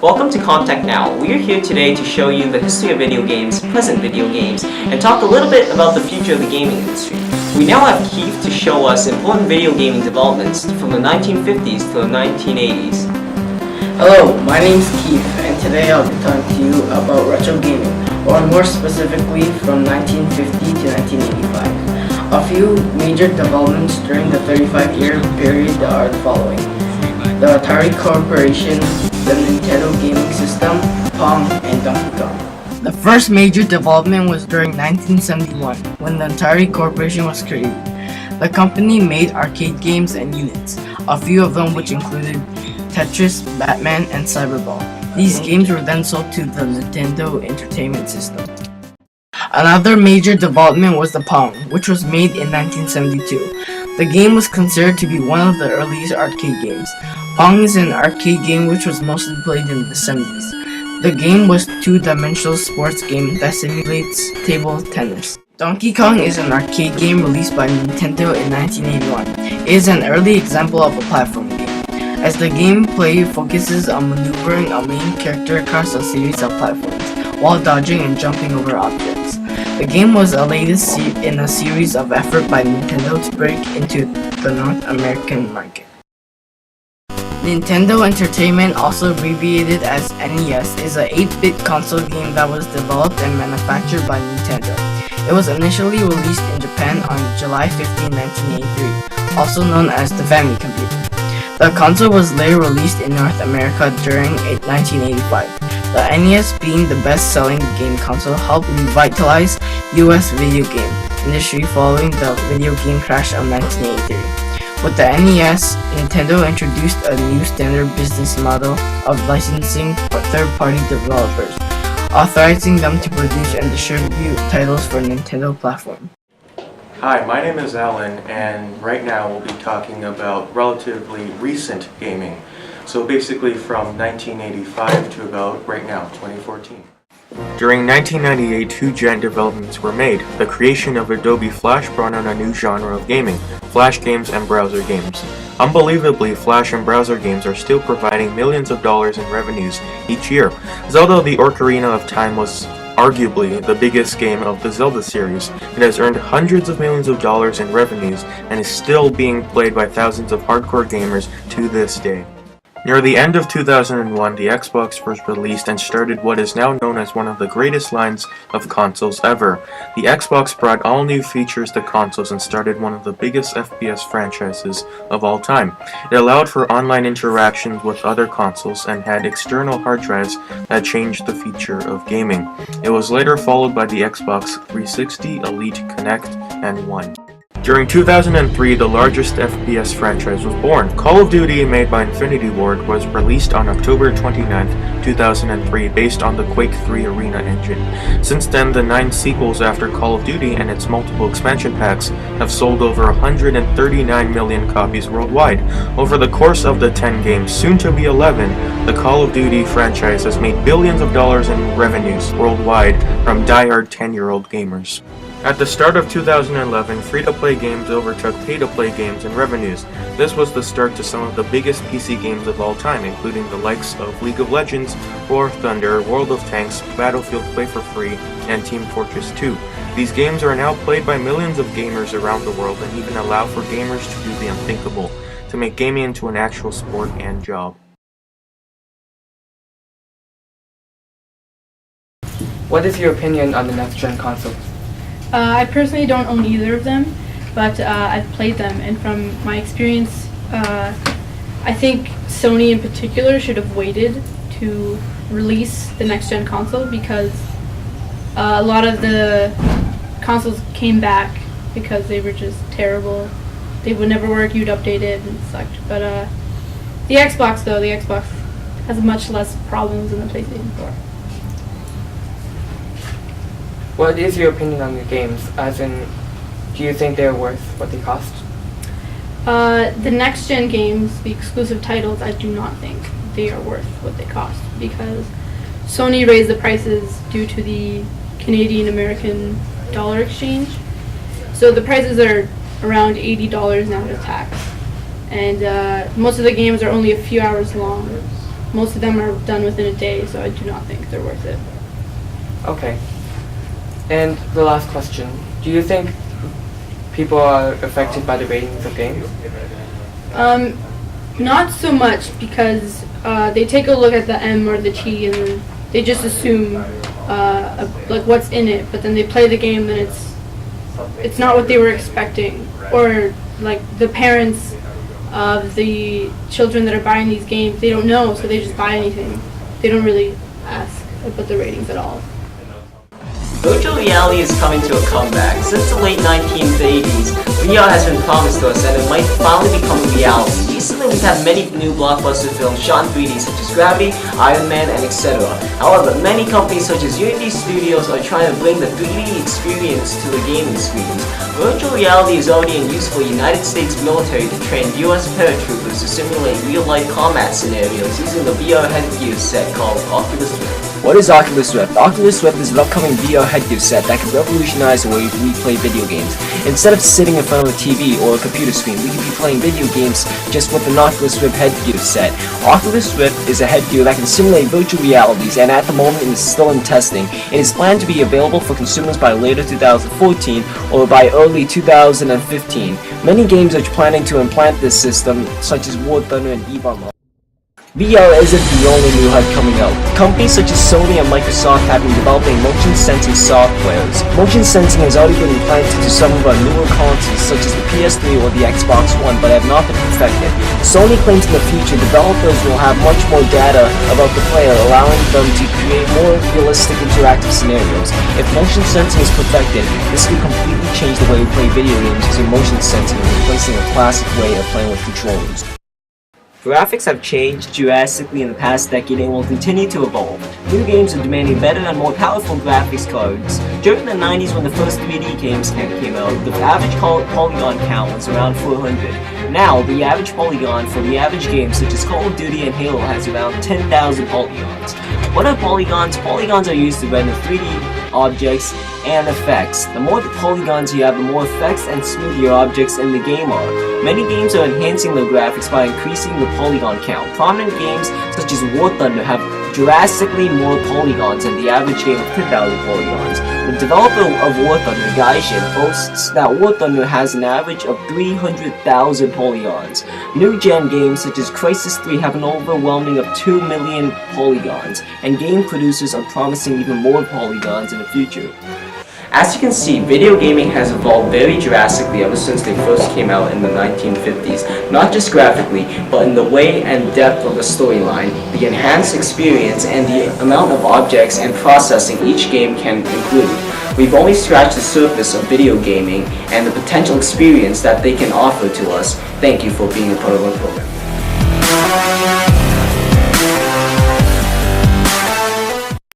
Welcome to ComTech Now. We are here today to show you the history of video games, present video games, and talk a little bit about the future of the gaming industry. We now have Keith to show us important video gaming developments from the 1950s to the 1980s. Hello, my name's Keith, and today I'll be talking to you about retro gaming, or more specifically from 1950 to 1985. A few major developments during the 35-year period are the following: the Atari Corporation, the Nintendo Gaming System, Pong, and Donkey Kong. The first major development was during 1971, when the Atari Corporation was created. The company made arcade games and units, a few of them which included Tetris, Batman, and Cyberball. These games were then sold to the Nintendo Entertainment System. Another major development was the Pong, which was made in 1972. The game was considered to be one of the earliest arcade games. Pong is an arcade game which was mostly played in the 70s. The game was a two-dimensional sports game that simulates table tennis. Donkey Kong is an arcade game released by Nintendo in 1981. It is an early example of a platform game, as the gameplay focuses on maneuvering a main character across a series of platforms, while dodging and jumping over objects. The game was the latest in a series of efforts by Nintendo to break into the North American market. Nintendo Entertainment, also abbreviated as NES, is an 8-bit console game that was developed and manufactured by Nintendo. It was initially released in Japan on July 15, 1983, also known as the Family Computer. The console was later released in North America during 1985. The NES, being the best-selling game console, helped revitalize US video game industry following the video game crash of 1983. With the NES, Nintendo introduced a new standard business model of licensing for third-party developers, authorizing them to produce and distribute titles for Nintendo platform. Hi, my name is Alan, and right now we'll be talking about relatively recent gaming. So basically from 1985 to about right now, 2014. During 1998, two giant developments were made. The creation of Adobe Flash brought on a new genre of gaming, Flash games and browser games. Unbelievably, Flash and browser games are still providing millions of dollars in revenues each year. Zelda: The Ocarina of Time was arguably the biggest game of the Zelda series. It has earned hundreds of millions of dollars in revenues and is still being played by thousands of hardcore gamers to this day. Near the end of 2001, the Xbox was released and started what is now known as one of the greatest lines of consoles ever. The Xbox brought all new features to consoles and started one of the biggest FPS franchises of all time. It allowed for online interactions with other consoles and had external hard drives that changed the feature of gaming. It was later followed by the Xbox 360, Elite, Connect, and One. During 2003, the largest FPS franchise was born. Call of Duty, made by Infinity Ward, was released on October 29, 2003, based on the Quake 3 Arena engine. Since then, the 9 sequels after Call of Duty and its multiple expansion packs have sold over 139 million copies worldwide. Over the course of the 10 games, soon to be 11, the Call of Duty franchise has made billions of dollars in revenues worldwide from die-hard 10-year-old gamers. At the start of 2011, free-to-play games overtook pay-to-play games in revenues. This was the start to some of the biggest PC games of all time, including the likes of League of Legends, War of Thunder, World of Tanks, Battlefield Play for Free, and Team Fortress 2. These games are now played by millions of gamers around the world and even allow for gamers to do the unthinkable, to make gaming into an actual sport and job. What is your opinion on the next-gen consoles? I personally don't own either of them, but I've played them, and from my experience, I think Sony in particular should have waited to release the next-gen console, because a lot of the consoles came back because they were just terrible. They would never work, you'd update it, and it sucked. But the Xbox, though, the Xbox has much less problems than the PlayStation 4. What is your opinion on the games? As in, do you think they're worth what they cost? The next-gen games, the exclusive titles, I do not think they are worth what they cost, because Sony raised the prices due to the Canadian-American dollar exchange. So the prices are around $80 now with tax. And most of the games are only a few hours long. most of them are done within a day, so I do not think they're worth it. Okay. And the last question, do you think people are affected by the ratings of games? Not so much, because they take a look at the M or the T and then they just assume like what's in it, but then they play the game and it's not what they were expecting, or like the parents of the children that are buying these games, they don't know, so they just buy anything. They don't really ask about the ratings at all. Virtual reality is coming to a comeback. Since the late 1980s, VR has been promised to us and it might finally become a reality. Recently, we've had many new blockbuster films shot in 3D such as Gravity, Iron Man, and etc. However, many companies such as Unity Studios are trying to bring the 3D experience to the gaming screens. Virtual reality is already in use for the United States military to train US paratroopers to simulate real-life combat scenarios using the VR headgear set called Oculus Rift. What is Oculus Rift? Oculus Rift is an upcoming VR headgear set that can revolutionize the way we play video games. Instead of sitting in front of a TV or a computer screen, we can be playing video games just with an Oculus Rift headgear set. Oculus Rift is a headgear that can simulate virtual realities, and at the moment it is still in testing. It is planned to be available for consumers by later 2014 or by early 2015. Many games are planning to implant this system, such as War Thunder and EVE Online. VR isn't the only new HUD coming out. Companies such as Sony and Microsoft have been developing motion sensing softwares. Motion sensing has already been implanted to some of our newer consoles such as the PS3 or the Xbox One, but have not been perfected. Sony claims in the future developers will have much more data about the player, allowing them to create more realistic interactive scenarios. If motion sensing is perfected, this could completely change the way we play video games using motion sensing and replacing a classic way of playing with controllers. Graphics have changed drastically in the past decade and will continue to evolve. New games are demanding better and more powerful graphics cards. During the 90s when the first 3D games came out, the average polygon count was around 400. Now, the average polygon for the average game such as Call of Duty and Halo has around 10,000 polygons. What are polygons? Polygons are used to render 3D objects and effects. The more polygons you have, the more effects and smoother your objects in the game are. Many games are enhancing their graphics by increasing the polygon count. Prominent games such as War Thunder have drastically more polygons than the average game of 10,000 polygons. The developer of War Thunder, Gaijin, boasts that War Thunder has an average of 300,000 polygons. New-gen games such as Crysis 3 have an overwhelming of 2 million polygons, and game producers are promising even more polygons in the future. As you can see, video gaming has evolved very drastically ever since they first came out in the 1950s, not just graphically, but in the way and depth of the storyline, the enhanced experience, and the amount of objects and processing each game can include. We've only scratched the surface of video gaming and the potential experience that they can offer to us. Thank you for being a part of our program.